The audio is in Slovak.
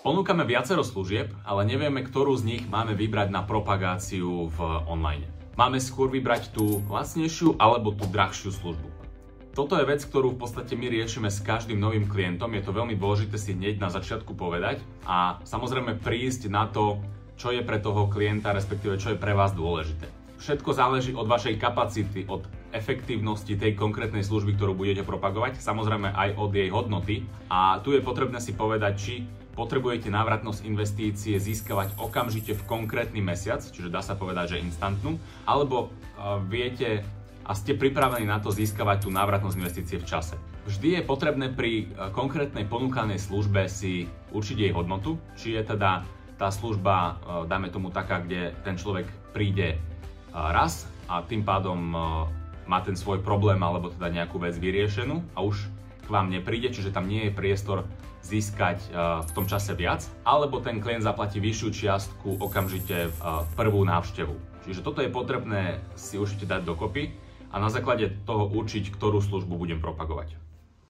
Ponúkame viacero služieb, ale nevieme, ktorú z nich máme vybrať na propagáciu v online. Máme skôr vybrať tú lacnejšiu alebo tú drahšiu službu. Toto je vec, ktorú v podstate my riešime s každým novým klientom. Je to veľmi dôležité si hneď na začiatku povedať a samozrejme prísť na to, čo je pre toho klienta, respektíve čo je pre vás dôležité. Všetko záleží od vašej kapacity, od efektívnosti tej konkrétnej služby, ktorú budete propagovať, samozrejme aj od jej hodnoty. A tu je potrebné si povedať, či potrebujete návratnosť investície získavať okamžite v konkrétny mesiac, čiže dá sa povedať, že instantnú, alebo viete a ste pripravení na to získavať tú návratnosť investície v čase. Vždy je potrebné pri konkrétnej ponúkanej službe si určiť jej hodnotu, či je teda tá služba, dajme tomu taká, kde ten človek príde raz a tým pádom má ten svoj problém alebo teda nejakú vec vyriešenú a už k vám nepríde, čiže tam nie je priestor získať v tom čase viac, alebo ten klient zaplatí vyššiu čiastku okamžite v prvú návštevu. Čiže toto je potrebné si určite dať dokopy a na základe toho určiť, ktorú službu budem propagovať.